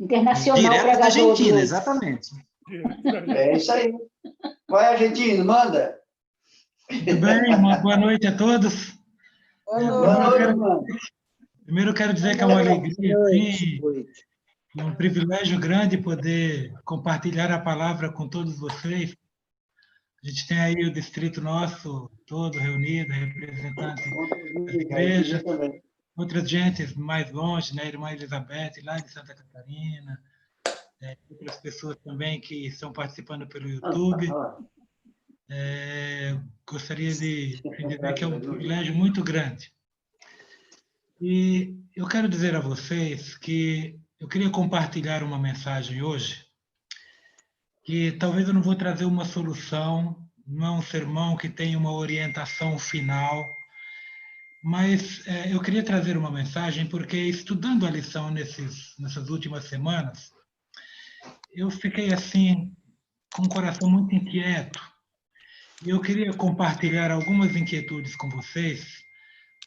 Internacional Direto da pregador de Argentina, hoje. exatamente. É isso aí. Vai, argentino, manda. Tudo bem? Uma boa noite a todos. Boa noite, mano. Primeiro eu quero dizer que é uma alegria, sim, noite. e um privilégio grande poder compartilhar a palavra com todos vocês. A gente tem aí o distrito nosso todo reunido, representante das igrejas, Também. outras gentes mais longe, né? A irmã Elizabeth, lá de Santa Catarina, outras pessoas também que estão participando pelo YouTube. Gostaria de dizer que é um privilégio muito grande. E eu quero dizer a vocês que eu queria compartilhar uma mensagem hoje, que talvez eu não vou trazer uma solução, não é um sermão que tem uma orientação final, mas eu queria trazer uma mensagem porque, estudando a lição nessas últimas semanas, eu fiquei assim, com o coração muito inquieto. E eu queria compartilhar algumas inquietudes com vocês,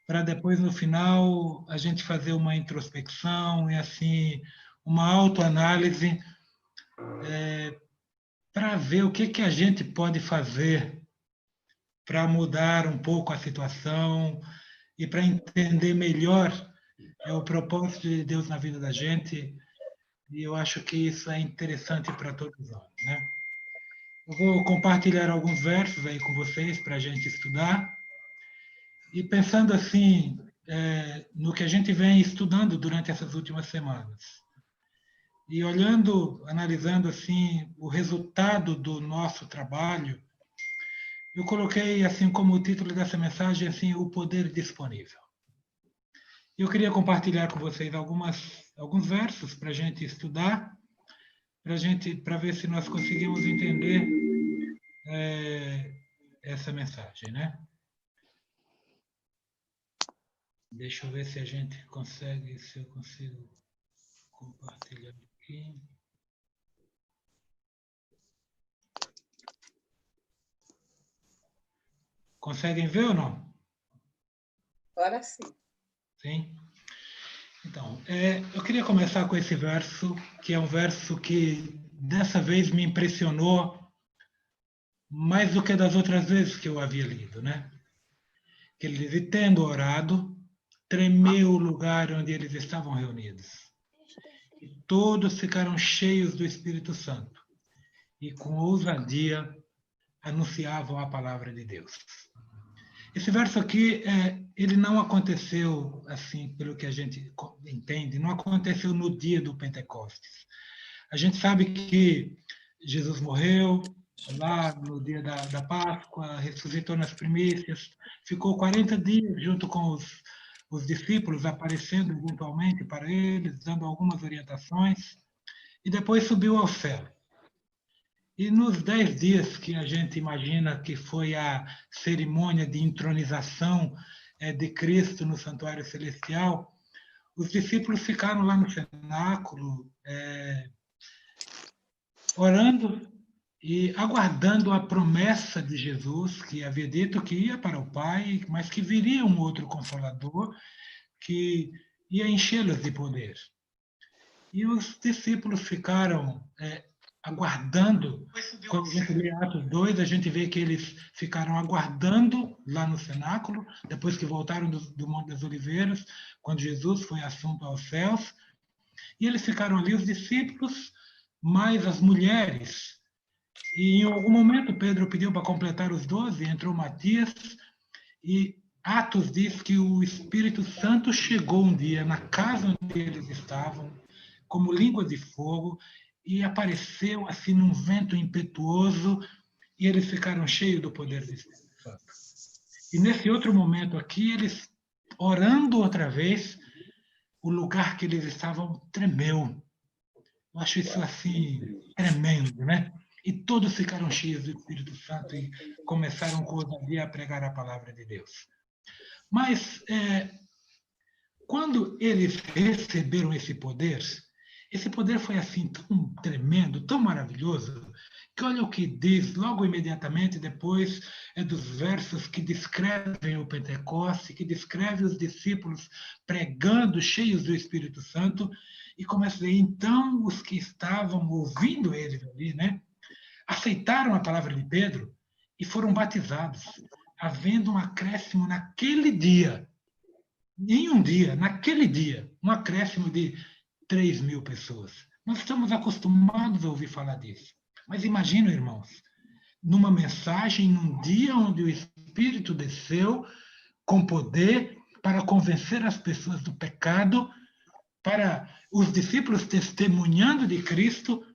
para depois, no final, a gente fazer uma introspecção e, assim, uma autoanálise para ver o que a gente pode fazer para mudar um pouco a situação e para entender melhor o propósito de Deus na vida da gente. E eu acho que isso é interessante para todos nós, né? Eu vou compartilhar alguns versos aí com vocês para a gente estudar. E pensando assim, no que a gente vem estudando durante essas últimas semanas, e olhando, analisando assim o resultado do nosso trabalho, eu coloquei assim como o título dessa mensagem assim, o poder disponível. Eu queria compartilhar com vocês alguns versos para a gente estudar, para ver se nós conseguimos entender essa mensagem, né? Deixa eu ver se a gente consegue, se eu consigo compartilhar aqui. Conseguem ver ou não? Agora sim. Sim. Então, eu queria começar com esse verso, que é um verso que dessa vez me impressionou mais do que das outras vezes que eu havia lido, né? Que ele diz: "E tendo orado, tremeu o lugar onde eles estavam reunidos. E todos ficaram cheios do Espírito Santo e com ousadia anunciavam a palavra de Deus." Esse verso aqui, ele não aconteceu, assim, pelo que a gente entende, não aconteceu no dia do Pentecostes. A gente sabe que Jesus morreu lá no dia da Páscoa, ressuscitou nas primícias, ficou 40 dias junto com os discípulos, aparecendo eventualmente para eles, dando algumas orientações, e depois subiu ao céu. E nos 10 dias que a gente imagina que foi a cerimônia de entronização de Cristo no santuário celestial, os discípulos ficaram lá no cenáculo, orando e aguardando a promessa de Jesus, que havia dito que ia para o Pai, mas que viria um outro Consolador que ia enchê-los de poder. E os discípulos ficaram aguardando. Quando a gente lê Atos 2, a gente vê que eles ficaram aguardando lá no cenáculo, depois que voltaram do Monte das Oliveiras, quando Jesus foi assunto aos céus. E eles ficaram ali, os discípulos, mais as mulheres. E em algum momento Pedro pediu para completar os 12, entrou Matias, e Atos diz que o Espírito Santo chegou um dia na casa onde eles estavam, como língua de fogo, e apareceu assim num vento impetuoso, e eles ficaram cheios do poder do Espírito Santo. E nesse outro momento aqui, eles orando outra vez, o lugar que eles estavam tremeu. Eu acho isso assim tremendo, né? E todos ficaram cheios do Espírito Santo e começaram com ousadia a pregar a palavra de Deus. Mas quando eles receberam esse poder, Esse poder foi assim tão tremendo, tão maravilhoso, que olha o que diz logo imediatamente depois dos versos que descrevem o Pentecoste, que descreve os discípulos pregando, cheios do Espírito Santo, e começa a dizer, então os que estavam ouvindo eles ali, né, aceitaram a palavra de Pedro e foram batizados, havendo um acréscimo naquele dia, em um dia, naquele dia, um acréscimo de 3.000 pessoas. Nós estamos acostumados a ouvir falar disso. Mas imagina, irmãos, numa mensagem, num dia onde o Espírito desceu com poder para convencer as pessoas do pecado, para os discípulos testemunhando de Cristo,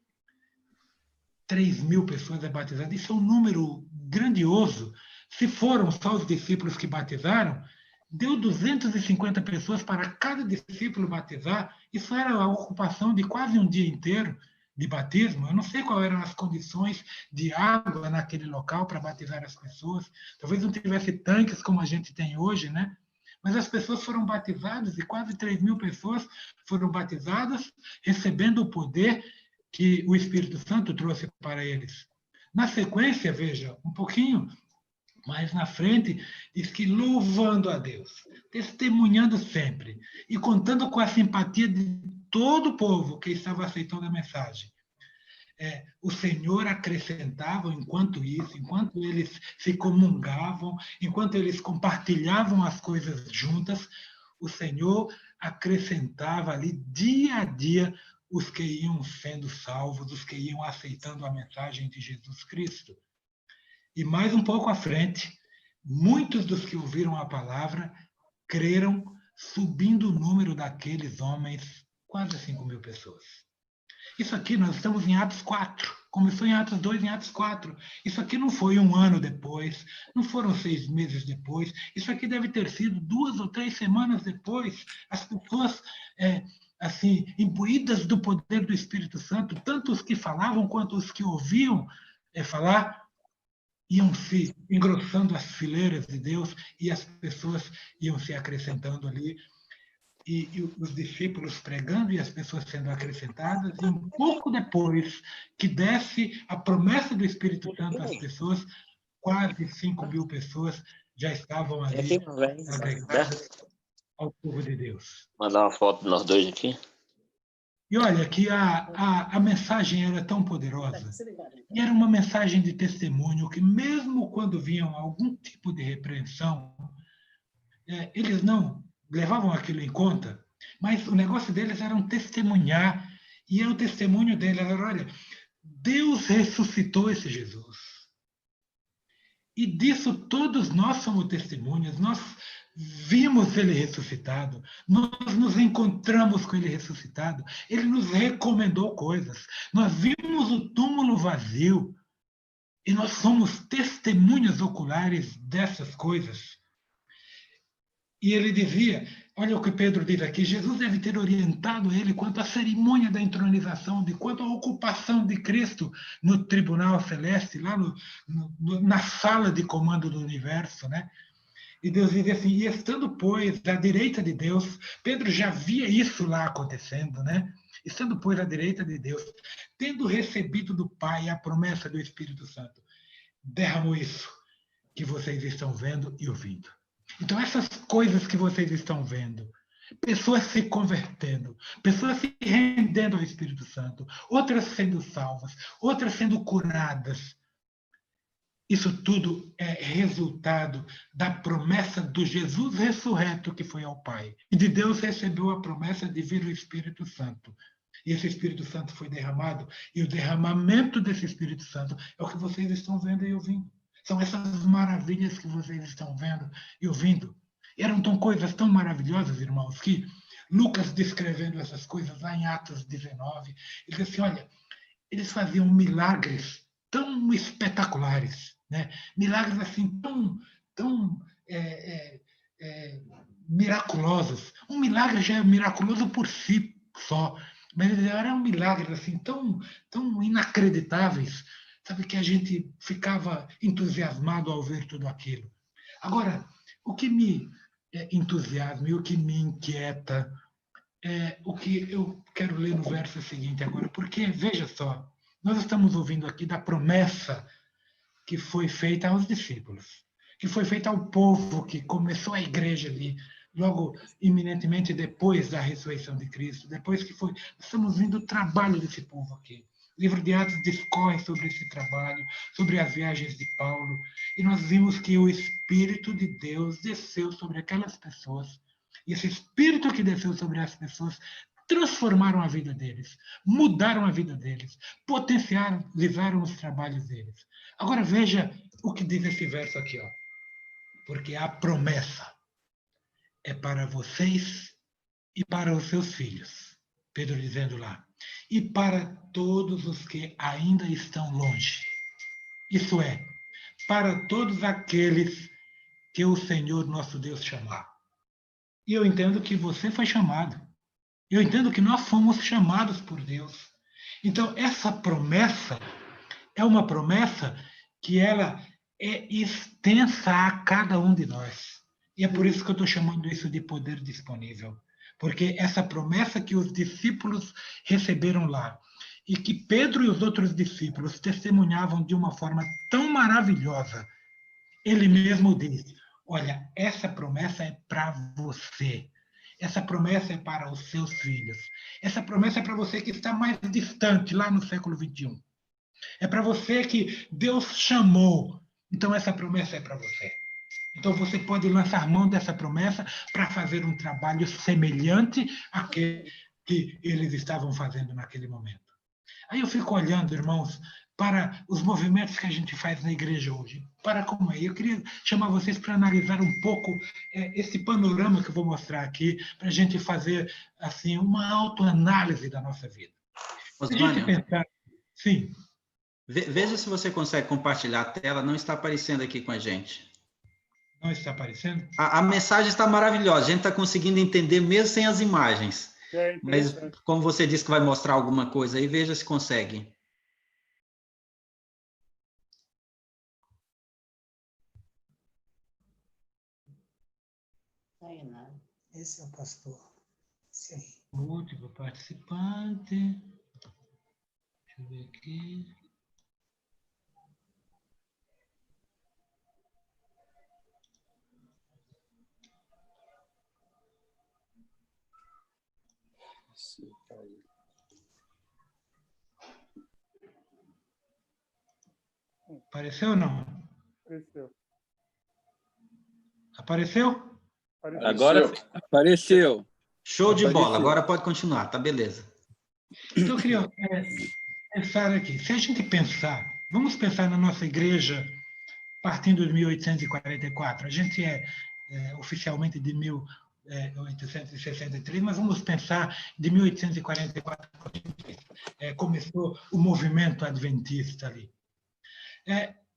3.000 pessoas é batizadas. Isso é um número grandioso. Se foram só os discípulos que batizaram, deu 250 pessoas para cada discípulo batizar. Isso era a ocupação de quase um dia inteiro de batismo. Eu não sei quais eram as condições de água naquele local para batizar as pessoas. Talvez não tivesse tanques como a gente tem hoje, né? Mas as pessoas foram batizadas e quase 3.000 pessoas foram batizadas, recebendo o poder que o Espírito Santo trouxe para eles. Na sequência, veja, um pouquinho mais na frente, diz que louvando a Deus, testemunhando sempre e contando com a simpatia de todo o povo que estava aceitando a mensagem. O Senhor acrescentava, enquanto isso, enquanto eles se comungavam, enquanto eles compartilhavam as coisas juntas, o Senhor acrescentava ali dia a dia os que iam sendo salvos, os que iam aceitando a mensagem de Jesus Cristo. E mais um pouco à frente, muitos dos que ouviram a palavra creram, subindo o número daqueles homens, quase 5.000 pessoas. Isso aqui, nós estamos em Atos 4. Começou em Atos 2, em Atos 4. Isso aqui não foi um ano depois, não foram 6 meses depois. Isso aqui deve ter sido 2 ou 3 semanas depois. As pessoas, assim, imbuídas do poder do Espírito Santo, tanto os que falavam quanto os que ouviam falar, iam se engrossando as fileiras de Deus e as pessoas iam se acrescentando ali. E os discípulos pregando e as pessoas sendo acrescentadas, e um pouco depois que desce a promessa do Espírito Santo às pessoas, quase 5.000 pessoas já estavam ali agregadas ao povo de Deus. Mandar uma foto de nós dois aqui. E olha que a mensagem era tão poderosa, e era uma mensagem de testemunho que mesmo quando vinham algum tipo de repreensão, eles não levavam aquilo em conta, mas o negócio deles era um testemunhar, e o testemunho deles era, olha, Deus ressuscitou esse Jesus. E disso todos nós somos testemunhas, nós vimos ele ressuscitado, nós nos encontramos com ele ressuscitado, ele nos recomendou coisas, nós vimos o túmulo vazio, e nós somos testemunhas oculares dessas coisas. E ele dizia, olha o que Pedro diz aqui, Jesus deve ter orientado ele quanto à cerimônia da entronização, de quanto à ocupação de Cristo no tribunal celeste, lá na sala de comando do universo, né? E Deus diz assim, e estando, pois, à direita de Deus, Pedro já via isso lá acontecendo, né? Estando, pois, à direita de Deus, tendo recebido do Pai a promessa do Espírito Santo, derramou isso que vocês estão vendo e ouvindo. Então, essas coisas que vocês estão vendo, pessoas se convertendo, pessoas se rendendo ao Espírito Santo, outras sendo salvas, outras sendo curadas, isso tudo é resultado da promessa do Jesus ressurreto que foi ao Pai. E de Deus recebeu a promessa de vir o Espírito Santo. E esse Espírito Santo foi derramado, e o derramamento desse Espírito Santo é o que vocês estão vendo e ouvindo. São essas maravilhas que vocês estão vendo e ouvindo. Eram coisas tão maravilhosas, irmãos, que Lucas, descrevendo essas coisas lá em Atos 19, ele diz assim, olha, eles faziam milagres tão espetaculares, né? Milagres assim tão miraculosos. Um milagre já é miraculoso por si só, mas eram milagres assim tão inacreditáveis, sabe, que a gente ficava entusiasmado ao ver tudo aquilo. Agora, o que me entusiasma e o que me inquieta o que eu quero ler no verso seguinte agora, porque, veja só, nós estamos ouvindo aqui da promessa que foi feita aos discípulos, que foi feita ao povo que começou a igreja ali, logo iminentemente depois da ressurreição de Cristo, depois que foi, estamos vendo o trabalho desse povo aqui. O livro de Atos discorre sobre esse trabalho, sobre as viagens de Paulo, e nós vimos que o Espírito de Deus desceu sobre aquelas pessoas, e esse Espírito que desceu sobre as pessoas transformaram a vida deles, mudaram a vida deles, potencializaram os trabalhos deles. Agora veja o que diz esse verso aqui, ó. Porque a promessa é para vocês e para os seus filhos. Pedro dizendo lá. E para todos os que ainda estão longe. Isso é, para todos aqueles que o Senhor nosso Deus chamar. E eu entendo que você foi chamado. Eu entendo que nós fomos chamados por Deus. Então, essa promessa é uma promessa que ela é extensa a cada um de nós. E é por isso que eu estou chamando isso de poder disponível. Porque essa promessa que os discípulos receberam lá, e que Pedro e os outros discípulos testemunhavam de uma forma tão maravilhosa, ele mesmo diz: olha, essa promessa é para você. Essa promessa é para os seus filhos. Essa promessa é para você que está mais distante, lá no século XXI. É para você que Deus chamou. Então, essa promessa é para você. Então, você pode lançar mão dessa promessa para fazer um trabalho semelhante àquele que eles estavam fazendo naquele momento. Aí eu fico olhando, irmãos, para os movimentos que a gente faz na igreja hoje. Para como é. Eu queria chamar vocês para analisar um pouco esse panorama que eu vou mostrar aqui, para a gente fazer assim uma autoanálise da nossa vida. Se a gente pensar... Sim. Veja se você consegue compartilhar a tela. Não está aparecendo aqui com a gente. Não está aparecendo? A mensagem está maravilhosa. A gente está conseguindo entender mesmo sem as imagens. Mas, como você disse que vai mostrar alguma coisa aí, veja se consegue. Esse é o pastor. Sim. O último participante. Deixa eu ver aqui. Apareceu ou não? Apareceu. Apareceu? Agora apareceu. Show de bola. Agora pode continuar, tá beleza. Então, eu queria pensar aqui. Se a gente pensar, vamos pensar na nossa igreja partindo de 1844. A gente é oficialmente de 1863, mas vamos pensar de 1844, começou o movimento adventista ali.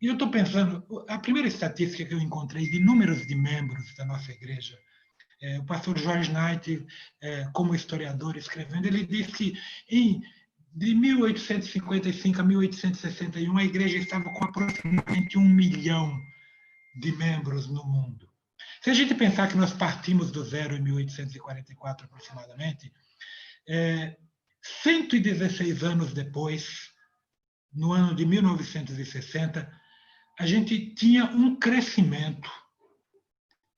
E eu estou pensando, a primeira estatística que eu encontrei de números de membros da nossa igreja, o pastor George Knight, como historiador, escrevendo, ele diz que de 1855 a 1861, a igreja estava com aproximadamente 1 milhão de membros no mundo. Se a gente pensar que nós partimos do zero em 1844, aproximadamente, 116 anos depois, no ano de 1960, a gente tinha um crescimento,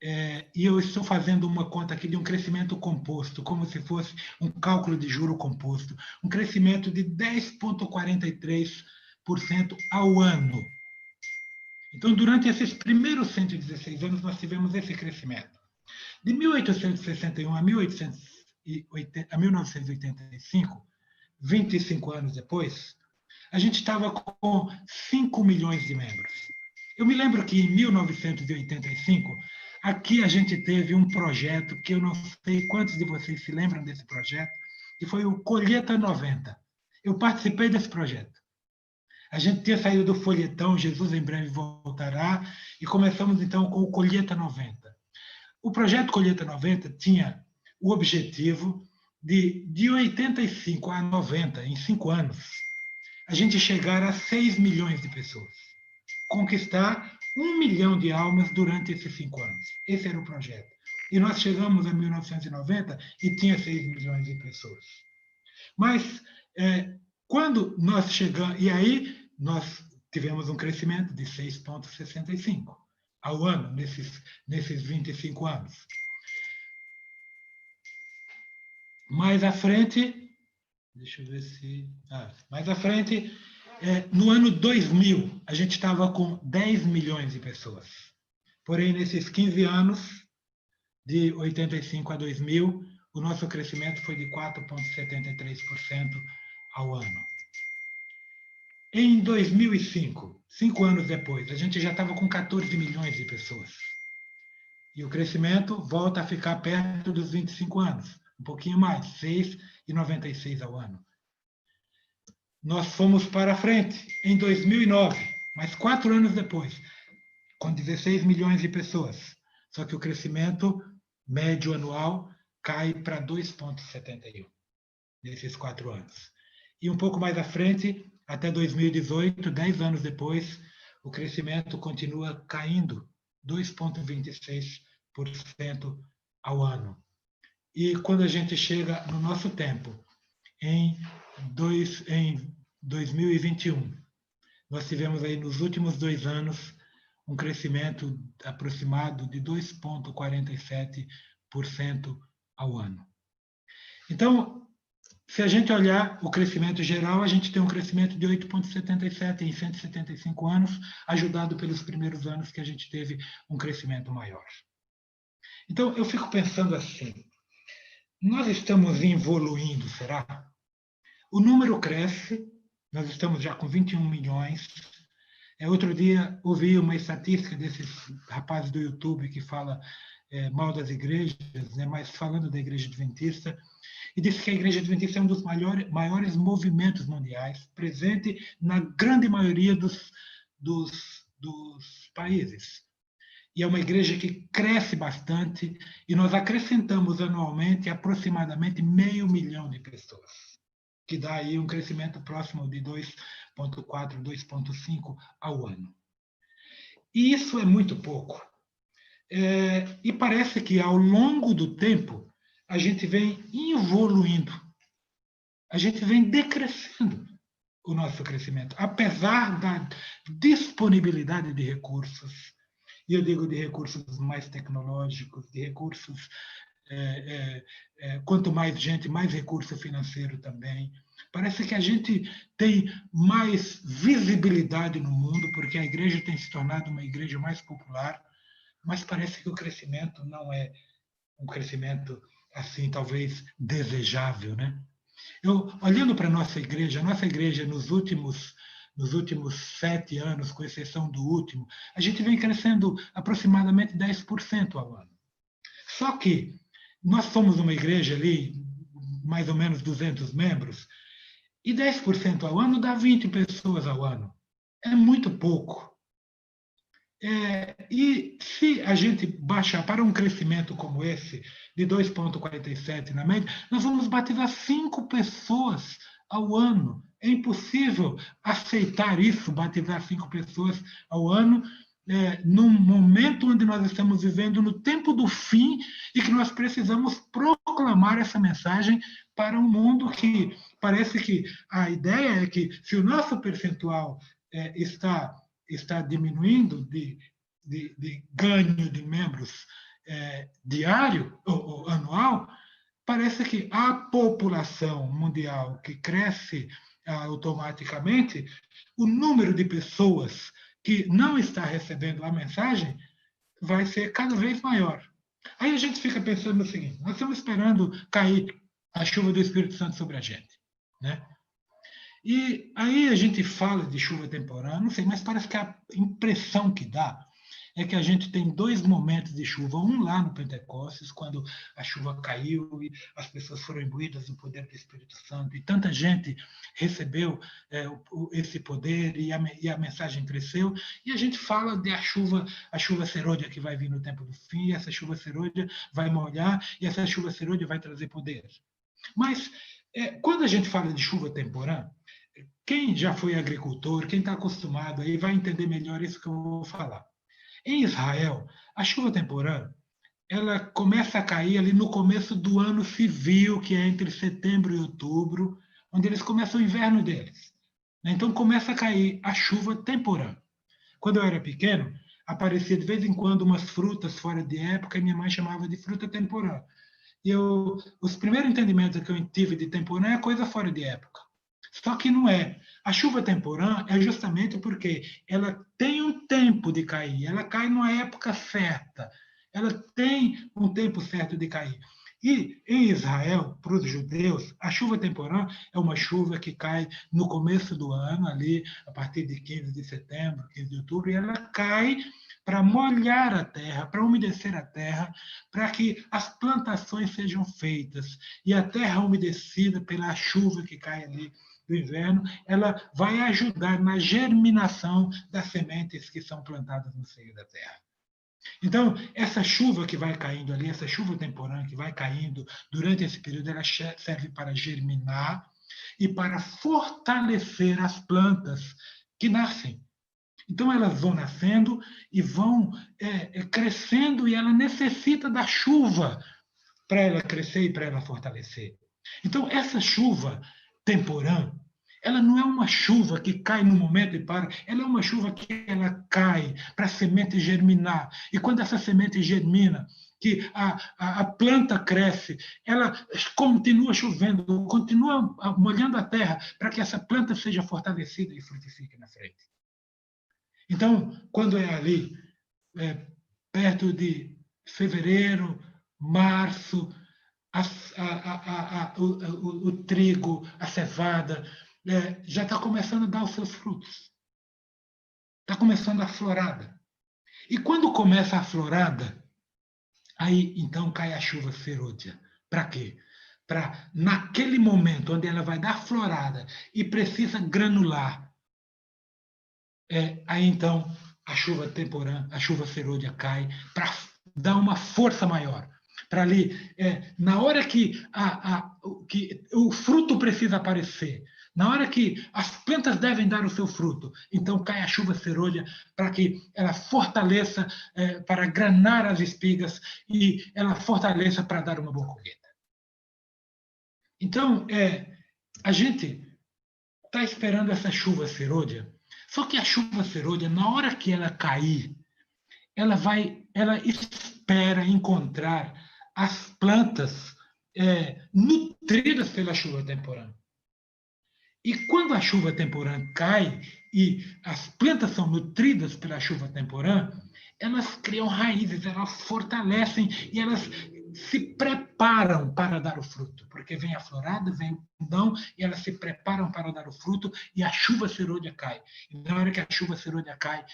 e eu estou fazendo uma conta aqui de um crescimento composto, como se fosse um cálculo de juro composto, um crescimento de 10,43% ao ano. Então, durante esses primeiros 116 anos, nós tivemos esse crescimento. De 1861 a 1985, 25 anos depois, a gente estava com 5 milhões de membros. Eu me lembro que em 1985, aqui a gente teve um projeto que eu não sei quantos de vocês se lembram desse projeto, que foi o Colheita 90. Eu participei desse projeto. A gente tinha saído do folhetão Jesus em breve voltará e começamos então com o Colheita 90. O projeto Colheita 90 tinha o objetivo de 85 a 90, em 5 anos, a gente chegar a 6 milhões de pessoas. Conquistar 1 milhão de almas durante esses 5 anos. Esse era o projeto. E nós chegamos a 1990 e tinha 6 milhões de pessoas. Mas, quando nós chegamos... E aí, nós tivemos um crescimento de 6,65 ao ano, nesses 25 anos. Mais à frente... Deixa eu ver se... mais à frente, no ano 2000, a gente estava com 10 milhões de pessoas. Porém, nesses 15 anos, de 85 a 2000, o nosso crescimento foi de 4,73% ao ano. Em 2005, 5 anos depois, a gente já estava com 14 milhões de pessoas. E o crescimento volta a ficar perto dos 25 anos, um pouquinho mais, 6,96 ao ano. Nós fomos para frente em 2009, mas 4 anos depois, com 16 milhões de pessoas. Só que o crescimento médio anual cai para 2,71 nesses 4 anos. E um pouco mais à frente, até 2018, 10 anos depois, o crescimento continua caindo 2,26% ao ano. E quando a gente chega no nosso tempo, em 2021, nós tivemos aí nos últimos 2 anos um crescimento aproximado de 2,47% ao ano. Então, se a gente olhar o crescimento geral, a gente tem um crescimento de 8,77% em 175 anos, ajudado pelos primeiros anos que a gente teve um crescimento maior. Então, eu fico pensando assim, nós estamos evoluindo, será? O número cresce, nós estamos já com 21 milhões. Outro dia, ouvi uma estatística desses rapazes do YouTube que fala mal das igrejas, né, mas falando da Igreja Adventista, e disse que a Igreja Adventista é um dos maiores movimentos mundiais, presente na grande maioria dos países. E é uma igreja que cresce bastante, e nós acrescentamos anualmente aproximadamente 500 mil de pessoas, que dá aí um crescimento próximo de 2,4, 2,5 ao ano. E isso é muito pouco. E parece que, ao longo do tempo, a gente vem evoluindo, a gente vem decrescendo o nosso crescimento, apesar da disponibilidade de recursos, e eu digo de recursos mais tecnológicos, de recursos... quanto mais gente, mais recurso financeiro também. Parece que a gente tem mais visibilidade no mundo, porque a igreja tem se tornado uma igreja mais popular, mas parece que o crescimento não é um crescimento assim, talvez desejável, né? Olhando para a nossa igreja nos últimos 7 anos, com exceção do último, a gente vem crescendo aproximadamente 10% ao ano. Só que nós somos uma igreja ali, mais ou menos 200 membros, e 10% ao ano dá 20 pessoas ao ano. É muito pouco. E se a gente baixar para um crescimento como esse, de 2,47 na média, nós vamos batizar 5 pessoas ao ano. É impossível aceitar isso, batizar 5 pessoas ao ano, num momento onde nós estamos vivendo no tempo do fim e que nós precisamos proclamar essa mensagem para um mundo que parece que a ideia é que, se o nosso percentual está diminuindo de ganho de membros diário ou anual, parece que a população mundial que cresce automaticamente, o número de pessoas que não está recebendo a mensagem vai ser cada vez maior. Aí a gente fica pensando no seguinte, nós estamos esperando cair a chuva do Espírito Santo sobre a gente, né? E aí a gente fala de chuva temporária, não sei, mas parece que a impressão que dá é que a gente tem 2 momentos de chuva, um lá no Pentecostes, quando a chuva caiu e as pessoas foram imbuídas do poder do Espírito Santo, e tanta gente recebeu esse poder e a mensagem cresceu, e a gente fala de a chuva serôdia que vai vir no tempo do fim, e essa chuva serôdia vai molhar, e essa chuva serôdia vai trazer poder. Mas, quando a gente fala de chuva temporã, quem já foi agricultor, quem está acostumado aí vai entender melhor isso que eu vou falar. Em Israel, a chuva temporã ela começa a cair ali no começo do ano civil, que é entre setembro e outubro, onde eles começam o inverno deles. Então começa a cair a chuva temporã. Quando eu era pequeno, aparecia de vez em quando umas frutas fora de época e minha mãe chamava de fruta temporã. E os primeiros entendimentos que eu tive de temporã é coisa fora de época. Só que não é. A chuva temporã é justamente porque ela tem um tempo de cair, ela cai numa época certa, ela tem um tempo certo de cair. E em Israel, para os judeus, a chuva temporã é uma chuva que cai no começo do ano, ali, a partir de 15 de setembro, 15 de outubro, e ela cai para molhar a terra, para umedecer a terra, para que as plantações sejam feitas. E a terra umedecida pela chuva que cai ali do inverno, ela vai ajudar na germinação das sementes que são plantadas no seio da terra. Então, essa chuva que vai caindo ali, essa chuva temporã que vai caindo durante esse período, ela serve para germinar e para fortalecer as plantas que nascem. Então, elas vão nascendo e vão crescendo, e ela necessita da chuva para ela crescer e para ela fortalecer. Então, essa chuva temporã, ela não é uma chuva que cai no momento e para, ela é uma chuva que ela cai para a semente germinar. E quando essa semente germina, que a planta cresce, ela continua chovendo, continua molhando a terra para que essa planta seja fortalecida e frutifique na frente. Então, quando é ali, perto de fevereiro, março, o trigo, a cevada, já está começando a dar os seus frutos. Está começando a florada. E quando começa a florada, aí então cai a chuva serôdia. Para quê? Para, naquele momento onde ela vai dar florada e precisa granular, aí então a chuva temporã, a chuva serôdia cai para dar uma força maior. Para ali, na hora que o fruto precisa aparecer, na hora que as plantas devem dar o seu fruto, então cai a chuva serôdia para que ela fortaleça, para granar as espigas, e ela fortaleça para dar uma boa colheita. Então, a gente está esperando essa chuva serôdia, só que a chuva serôdia, na hora que ela cair, ela espera encontrar as plantas nutridas pela chuva temporã. E quando a chuva temporã cai e as plantas são nutridas pela chuva temporã, elas criam raízes, elas fortalecem e elas se preparam para dar o fruto, porque vem a florada, vem o fundão, e elas se preparam para dar o fruto, e a chuva serôdia cai. E na hora que a chuva serôdia cai,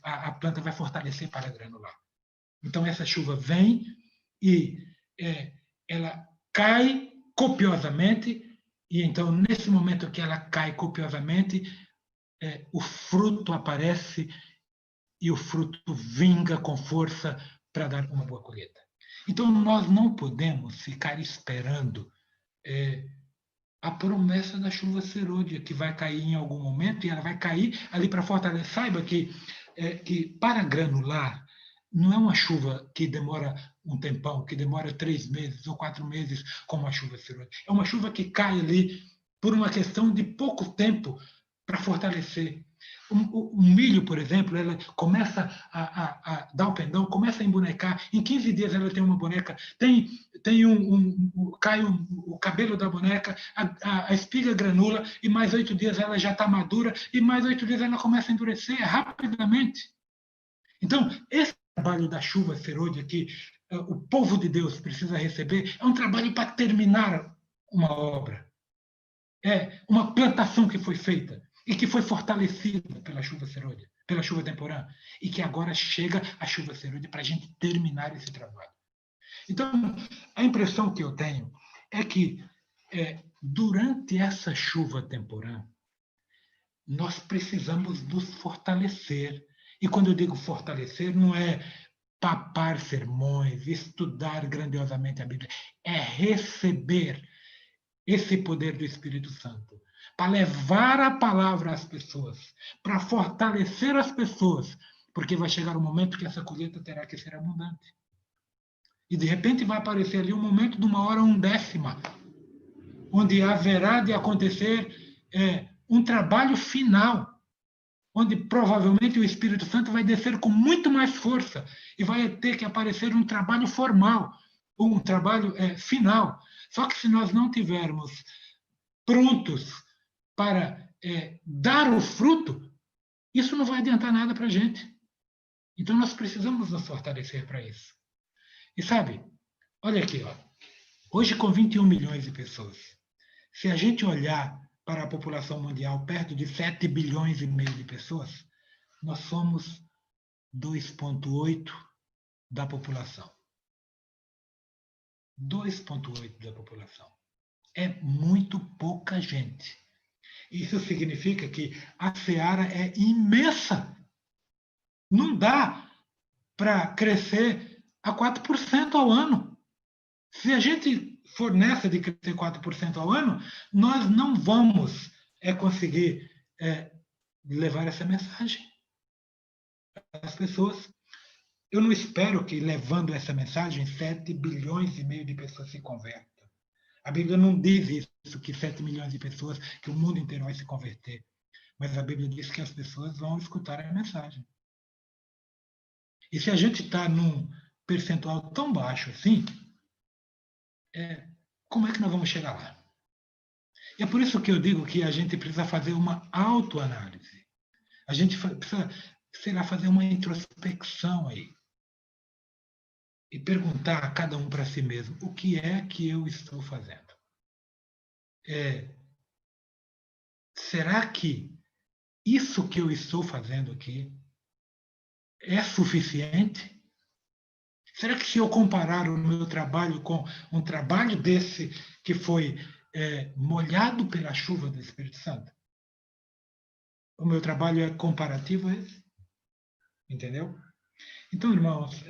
a planta vai fortalecer para granular. Então essa chuva vem e ela cai copiosamente, e então nesse momento que ela cai copiosamente, o fruto aparece e o fruto vinga com força para dar uma boa colheita. Então nós não podemos ficar esperando a promessa da chuva serôdia, que vai cair em algum momento, e ela vai cair ali para fortalecer. Saiba que para granular, não é uma chuva que demora um tempão, que demora 3 meses ou 4 meses, como a chuva serôdia. É uma chuva que cai ali por uma questão de pouco tempo para fortalecer. O milho, por exemplo, ela começa a dar o pendão, começa a embonecar. Em 15 dias ela tem uma boneca, cai o cabelo da boneca, a espiga granula, e mais 8 dias ela já está madura, e mais 8 dias ela começa a endurecer rapidamente. Então, esse trabalho da chuva serôdia que o povo de Deus precisa receber é um trabalho para terminar uma obra. É uma plantação que foi feita e que foi fortalecida pela chuva serôdia, pela chuva temporã, e que agora chega a chuva serôdia para a gente terminar esse trabalho. Então, a impressão que eu tenho é que durante essa chuva temporã, nós precisamos nos fortalecer. E quando eu digo fortalecer, não é papar sermões, estudar grandiosamente a Bíblia, é receber esse poder do Espírito Santo, para levar a palavra às pessoas, para fortalecer as pessoas, porque vai chegar um momento que essa colheita terá que ser abundante. E, de repente, vai aparecer ali um momento de 1/110, onde haverá de acontecer um trabalho final, onde provavelmente o Espírito Santo vai descer com muito mais força e vai ter que aparecer um trabalho formal, um trabalho final. Só que se nós não tivermos prontos para dar o fruto, isso não vai adiantar nada para a gente. Então nós precisamos nos fortalecer para isso. E sabe, olha aqui, ó, hoje com 21 milhões de pessoas, se a gente olhar para a população mundial perto de 7 bilhões e meio de pessoas, nós somos 2,8 da população. 2,8 da população. É muito pouca gente. Isso significa que a seara é imensa. Não dá para crescer a 4% ao ano. Se a gente for nessa de crescer 4% ao ano, nós não vamos conseguir levar essa mensagem às pessoas. Eu não espero que, levando essa mensagem, 7 bilhões e meio de pessoas se convertam. A Bíblia não diz isso, que 7 milhões de pessoas, que o mundo inteiro vai se converter. Mas a Bíblia diz que as pessoas vão escutar a mensagem. E se a gente está num percentual tão baixo assim, como é que nós vamos chegar lá? E é por isso que eu digo que a gente precisa fazer uma autoanálise. A gente precisa, sei lá, fazer uma introspecção aí. E perguntar a cada um para si mesmo, o que é que eu estou fazendo? Será que isso que eu estou fazendo aqui é suficiente? Será que se eu comparar o meu trabalho com um trabalho desse que foi molhado pela chuva do Espírito Santo, o meu trabalho é comparativo a esse? Entendeu? Então, irmãos,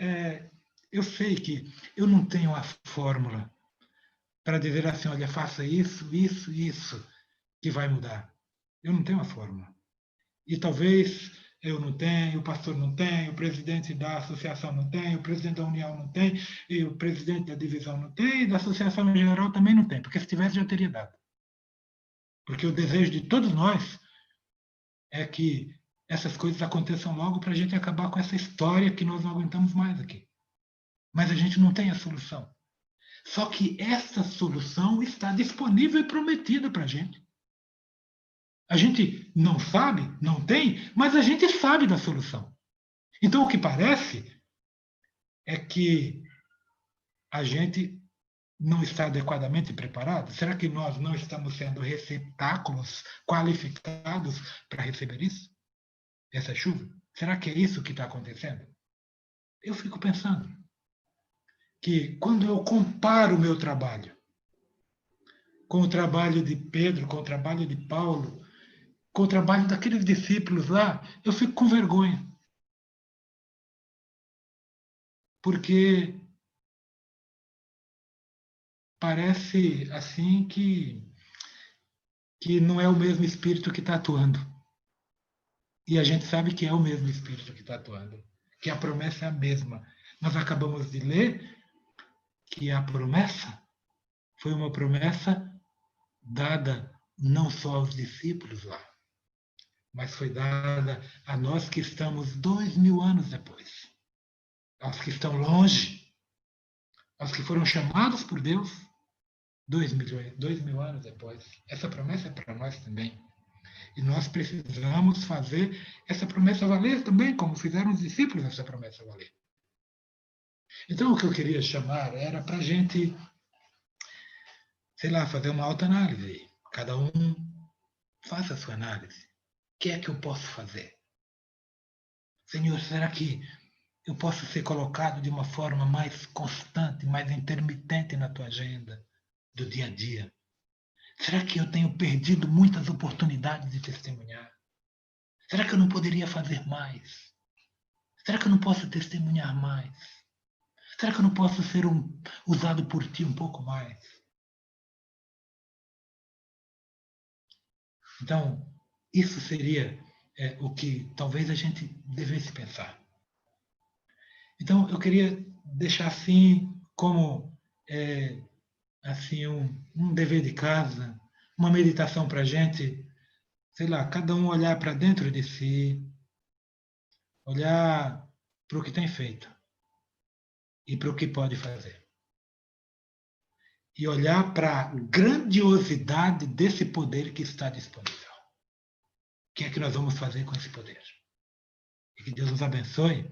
eu sei que eu não tenho a fórmula para dizer assim, olha, faça isso, isso, isso, que vai mudar. Eu não tenho a fórmula. E talvez eu não tenha, o pastor não tem, o presidente da associação não tem, o presidente da União não tem, e o presidente da divisão não tem, e da associação em geral também não tem, porque se tivesse já teria dado. Porque o desejo de todos nós é que essas coisas aconteçam logo para a gente acabar com essa história que nós não aguentamos mais aqui. Mas a gente não tem a solução. Só que essa solução está disponível e prometida para a gente. A gente não sabe, não tem, mas a gente sabe da solução. Então, o que parece é que a gente não está adequadamente preparado. Será que nós não estamos sendo receptáculos qualificados para receber isso? Essa chuva? Será que é isso que está acontecendo? Eu fico pensando que quando eu comparo o meu trabalho com o trabalho de Pedro, com o trabalho de Paulo, com o trabalho daqueles discípulos lá, eu fico com vergonha. Porque parece assim que não é o mesmo Espírito que está atuando. E a gente sabe que é o mesmo Espírito que está atuando, que a promessa é a mesma. Nós acabamos de ler que a promessa foi uma promessa dada não só aos discípulos lá, mas foi dada a nós que estamos 2000 anos depois. Aos que estão longe, aos que foram chamados por Deus 2000 anos depois. Essa promessa é para nós também. E nós precisamos fazer essa promessa valer também, como fizeram os discípulos essa promessa valer. Então, o que eu queria chamar era para a gente, sei lá, fazer uma autoanálise. Cada um faça a sua análise. O que é que eu posso fazer? Senhor, será que eu posso ser colocado de uma forma mais constante, mais intermitente na tua agenda do dia a dia? Será que eu tenho perdido muitas oportunidades de testemunhar? Será que eu não poderia fazer mais? Será que eu não posso testemunhar mais? Será que eu não posso ser usado por ti um pouco mais? Então, isso seria o que talvez a gente devesse pensar. Então, eu queria deixar assim como assim um dever de casa, uma meditação para a gente, sei lá, cada um olhar para dentro de si, olhar para o que tem feito e para o que pode fazer. E olhar para a grandiosidade desse poder que está disponível. O que é que nós vamos fazer com esse poder? E que Deus nos abençoe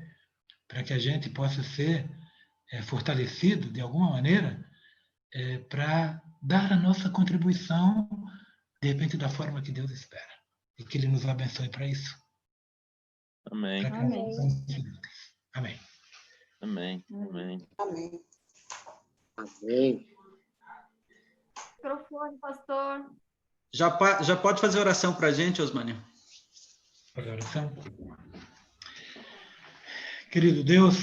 para que a gente possa ser fortalecido de alguma maneira para dar a nossa contribuição, de repente, da forma que Deus espera. E que Ele nos abençoe para isso. Amém. Amém. Amém. Amém. Amém. Amém. Amém. Microfone, pastor. Já pode fazer oração para a gente, Osmânia? Fazer oração. Querido Deus,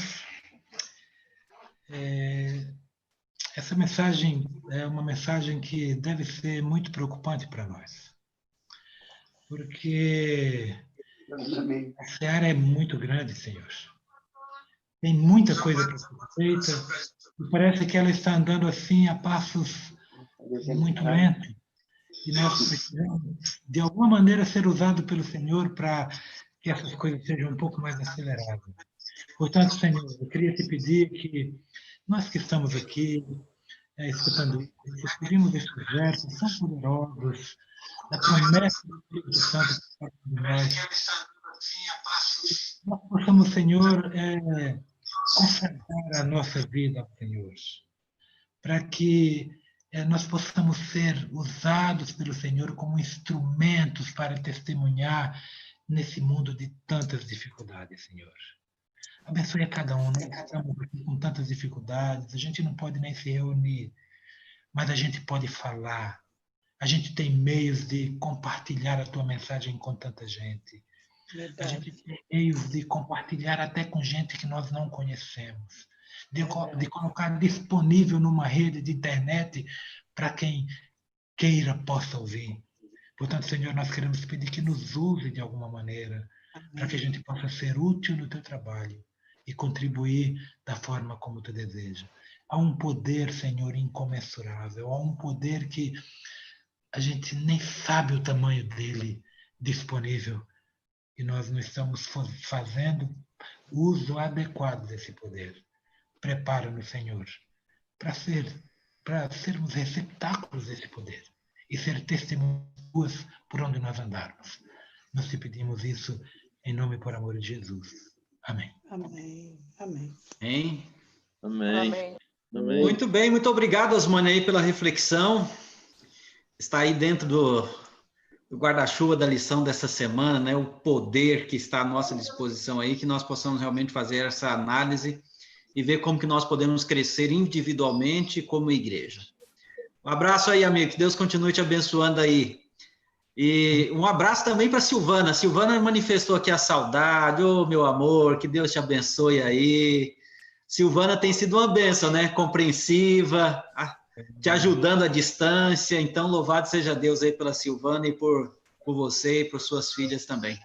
essa mensagem é uma mensagem que deve ser muito preocupante para nós. Porque Amém. a seara é muito grande, Senhor. Tem muita coisa para ser feita e parece que ela está andando assim a passos muito lentos. E nós precisamos, de alguma maneira, ser usados pelo Senhor para que essas coisas sejam um pouco mais aceleradas. Portanto, Senhor, eu queria te pedir que nós que estamos aqui escutando isso, pedimos esses versos são poderosos, da promessa do Espírito Santo para nós. Nós possamos, Senhor, consagrar a nossa vida ao Senhor, para que nós possamos ser usados pelo Senhor como instrumentos para testemunhar nesse mundo de tantas dificuldades, Senhor. Abençoe a cada um. Nós estamos aqui com tantas dificuldades, a gente não pode nem se reunir, mas a gente pode falar. A gente tem meios de compartilhar a tua mensagem com tanta gente. Verdade. A gente tem meios de compartilhar até com gente que nós não conhecemos. De colocar disponível numa rede de internet para quem queira possa ouvir. Portanto, Senhor, nós queremos pedir que nos use de alguma maneira, para que a gente possa ser útil no teu trabalho e contribuir da forma como tu deseja. Há um poder, Senhor, incomensurável, há um poder que a gente nem sabe o tamanho dele disponível e nós não estamos fazendo uso adequado desse poder. Prepara-nos, Senhor, para sermos receptáculos desse poder e ser testemunhas por onde nós andarmos. Nós te pedimos isso em nome e por amor de Jesus. Amém. Amém. Amém. Hein? Amém. Amém. Amém. Muito bem, muito obrigado, Osmânia, aí pela reflexão. Está aí dentro do guarda-chuva da lição dessa semana, né? O poder que está à nossa disposição aí, que nós possamos realmente fazer essa análise e ver como que nós podemos crescer individualmente como igreja. Um abraço aí, amigo, que Deus continue te abençoando aí. E um abraço também para a Silvana. A Silvana manifestou aqui a saudade. Ô, meu amor, que Deus te abençoe aí. Silvana tem sido uma bênção, né? Compreensiva, te ajudando à distância. Então, louvado seja Deus aí pela Silvana e por você e por suas filhas também.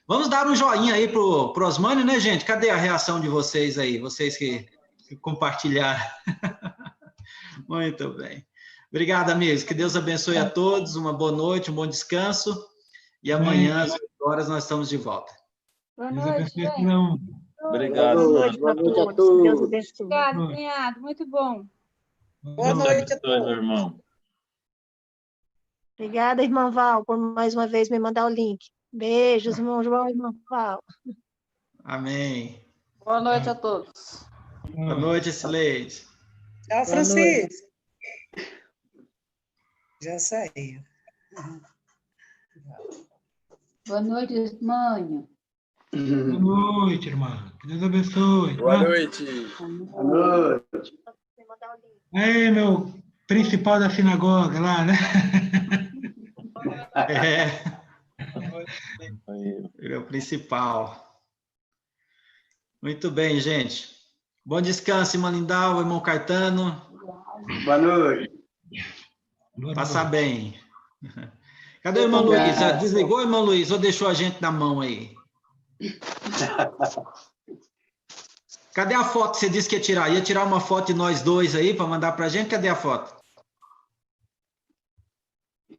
Vamos dar um joinha aí pro Osmânio, né, gente? Cadê a reação de vocês aí? Vocês que compartilharam. Muito bem. Obrigado, amigos. Que Deus abençoe a todos. Uma boa noite, um bom descanso. E amanhã, às 8 horas, nós estamos de volta. Boa Deus noite, abençoe a gente. cada um. Obrigado, Boa irmão. noite, boa noite a Deus todos. abençoe. Obrigado, cunhado. Muito bom. Boa Deus noite a abençoe, meu todos. irmão. Obrigada, irmã Val, por mais uma vez me mandar o link. Beijos, irmão João e irmã Val. Amém. Boa noite a todos. Boa noite, Sileide. Tchau, Francisco. Já saiu. Boa noite, irmã. Boa noite, irmã. Que Deus abençoe. Boa tá? noite. Boa noite. Me mandar o link. Aí, meu principal da sinagoga lá, né? É o principal. Muito bem, gente. Bom descanso, irmã Lindal, irmão Caetano. Boa noite. Boa Passar noite. bem. Cadê o irmão Obrigado. Luiz? Já desligou, irmão Luiz, ou deixou a gente na mão aí? Cadê a foto que você disse que ia tirar? Ia tirar uma foto de nós dois aí para mandar para a gente? Cadê a foto?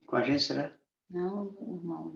Com a gente, será? Não, irmão.